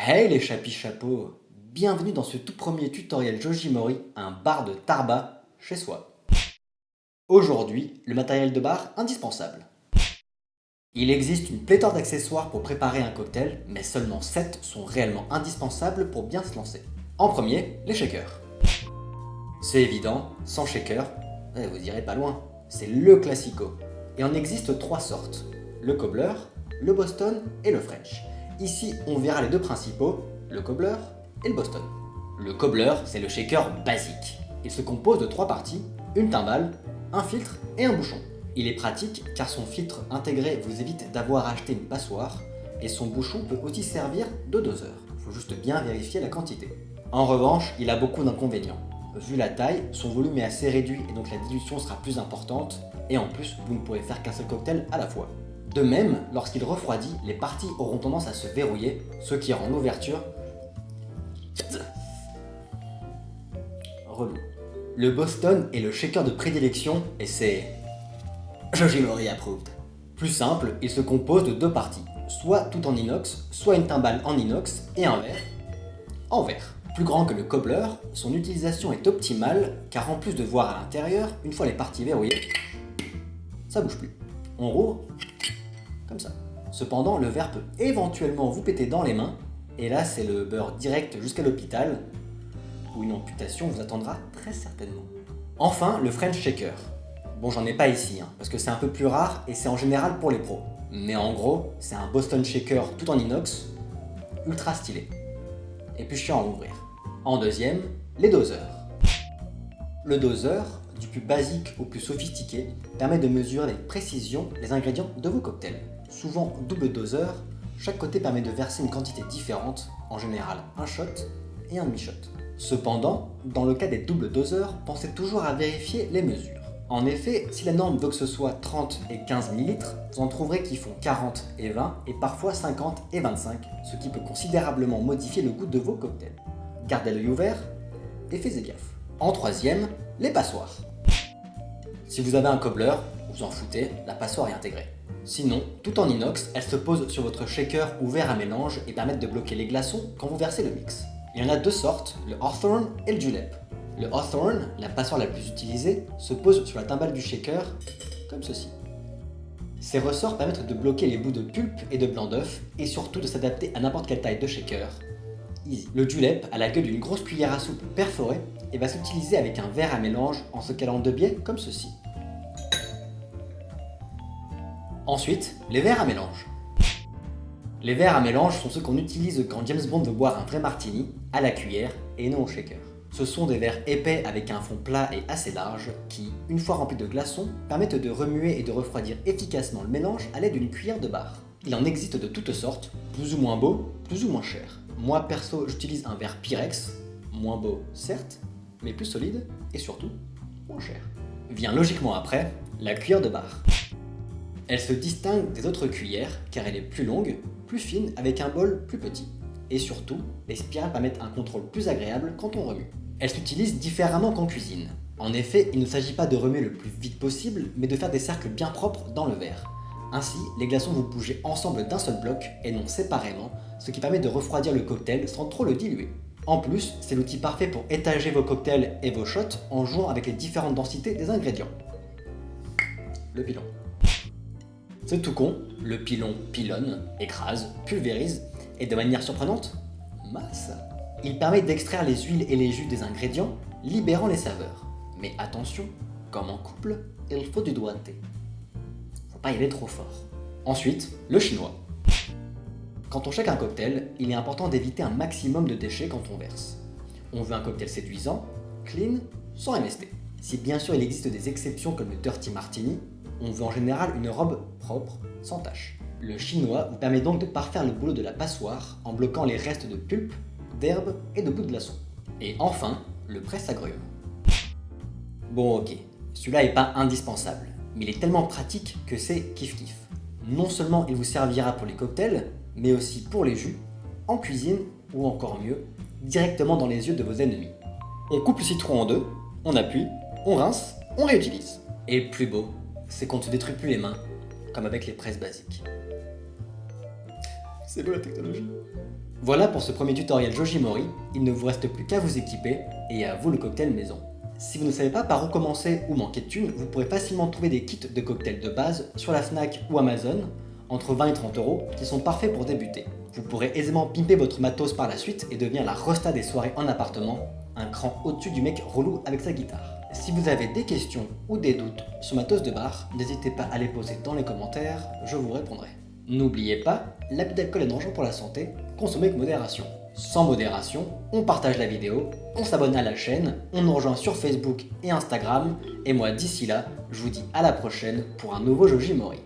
Hey les chapis-chapeaux, bienvenue dans ce tout premier tutoriel Jojimori, un bar de Tarba chez soi. Aujourd'hui, le matériel de bar indispensable. Il existe une pléthore d'accessoires pour préparer un cocktail, mais seulement 7 sont réellement indispensables pour bien se lancer. En premier, les shakers. C'est évident, sans shaker, vous irez pas loin, c'est le classico. Et on existe 3 sortes, le cobbler, le Boston et le French. Ici, on verra les deux principaux, le cobbler et le Boston. Le cobbler, c'est le shaker basique. Il se compose de 3 parties, une timbale, un filtre et un bouchon. Il est pratique car son filtre intégré vous évite d'avoir à acheter une passoire et son bouchon peut aussi servir de doseur. Il faut juste bien vérifier la quantité. En revanche, il a beaucoup d'inconvénients. Vu la taille, son volume est assez réduit et donc la dilution sera plus importante et en plus, vous ne pourrez faire qu'un seul cocktail à la fois. De même, lorsqu'il refroidit, les parties auront tendance à se verrouiller, ce qui rend l'ouverture relou. Le Boston est le shaker de prédilection et c'est Jojimori approved. Plus simple, il se compose de 2 parties, soit tout en inox, soit une timbale en inox et un verre en verre. Plus grand que le cobbler, son utilisation est optimale car en plus de voir à l'intérieur, une fois les parties verrouillées, ça bouge plus. On rouvre comme ça. Cependant, le verre peut éventuellement vous péter dans les mains et là c'est le beurre direct jusqu'à l'hôpital où une amputation vous attendra très certainement. Enfin, le French Shaker. Bon, j'en ai pas ici, parce que c'est un peu plus rare et c'est en général pour les pros. Mais en gros, c'est un Boston Shaker tout en inox, ultra stylé. Et plus chiant à ouvrir. En deuxième, les doseurs. Le doseur, du plus basique au plus sophistiqué, permet de mesurer avec précision les ingrédients de vos cocktails. Souvent double doseur, chaque côté permet de verser une quantité différente, en général un shot et un demi-shot. Cependant, dans le cas des doubles doseurs, pensez toujours à vérifier les mesures. En effet, si la norme veut que ce soit 30 et 15 ml, vous en trouverez qui font 40 et 20 et parfois 50 et 25, ce qui peut considérablement modifier le goût de vos cocktails. Gardez l'œil ouvert et faites gaffe. En troisième, les passoires. Si vous avez un cobbler, vous en foutez, la passoire est intégrée. Sinon, tout en inox, elle se pose sur votre shaker ou verre à mélange et permet de bloquer les glaçons quand vous versez le mix. Il y en a 2 sortes, le Hawthorne et le Julep. Le Hawthorne, la passoire la plus utilisée, se pose sur la timbale du shaker, comme ceci. Ces ressorts permettent de bloquer les bouts de pulpe et de blanc d'œuf, et surtout de s'adapter à n'importe quelle taille de shaker. Easy. Le Julep a la gueule d'une grosse cuillère à soupe perforée et va s'utiliser avec un verre à mélange en se calant de biais comme ceci. Ensuite, les verres à mélange. Les verres à mélange sont ceux qu'on utilise quand James Bond veut boire un vrai martini, à la cuillère et non au shaker. Ce sont des verres épais avec un fond plat et assez large qui, une fois remplis de glaçons, permettent de remuer et de refroidir efficacement le mélange à l'aide d'une cuillère de bar. Il en existe de toutes sortes, plus ou moins beaux, plus ou moins chers. Moi perso, j'utilise un verre Pyrex, moins beau certes, mais plus solide et surtout moins cher. Vient logiquement après la cuillère de bar. Elle se distingue des autres cuillères car elle est plus longue, plus fine avec un bol plus petit. Et surtout, les spirales permettent un contrôle plus agréable quand on remue. Elle s'utilise différemment qu'en cuisine. En effet, il ne s'agit pas de remuer le plus vite possible, mais de faire des cercles bien propres dans le verre. Ainsi, les glaçons vont bouger ensemble d'un seul bloc et non séparément, ce qui permet de refroidir le cocktail sans trop le diluer. En plus, c'est l'outil parfait pour étager vos cocktails et vos shots en jouant avec les différentes densités des ingrédients. Le pilon. C'est tout con, le pilon pilonne, écrase, pulvérise et de manière surprenante, masse. Il permet d'extraire les huiles et les jus des ingrédients, libérant les saveurs. Mais attention, comme en couple, il faut du doigté. Faut pas y aller trop fort. Ensuite, le chinois. Quand on shake un cocktail, il est important d'éviter un maximum de déchets quand on verse. On veut un cocktail séduisant, clean, sans MST. Si bien sûr il existe des exceptions comme le Dirty Martini, on veut en général une robe propre, sans tache. Le chinois vous permet donc de parfaire le boulot de la passoire en bloquant les restes de pulpe, d'herbe et de bouts de glaçon. Et enfin, le presse-agrumes. Bon ok, celui-là n'est pas indispensable, mais il est tellement pratique que c'est kiff-kiff. Non seulement il vous servira pour les cocktails, mais aussi pour les jus, en cuisine ou encore mieux, directement dans les yeux de vos ennemis. On coupe le citron en 2, on appuie, on rince, on réutilise. Et le plus beau, c'est qu'on ne se détruit plus les mains, comme avec les presses basiques. C'est beau la technologie. Voilà pour ce premier tutoriel Joji Mori, il ne vous reste plus qu'à vous équiper et à vous le cocktail maison. Si vous ne savez pas par où commencer ou manquer de thunes, vous pourrez facilement trouver des kits de cocktails de base sur la Fnac ou Amazon, entre 20 et 30 euros, qui sont parfaits pour débuter. Vous pourrez aisément pimper votre matos par la suite et devenir la resta des soirées en appartement, un cran au-dessus du mec relou avec sa guitare. Si vous avez des questions ou des doutes sur ma toast de bar, n'hésitez pas à les poser dans les commentaires, je vous répondrai. N'oubliez pas, l'abus d'alcool est dangereux pour la santé, consommez avec modération. Sans modération, on partage la vidéo, on s'abonne à la chaîne, on nous rejoint sur Facebook et Instagram, et moi d'ici là, je vous dis à la prochaine pour un nouveau Joji Mori.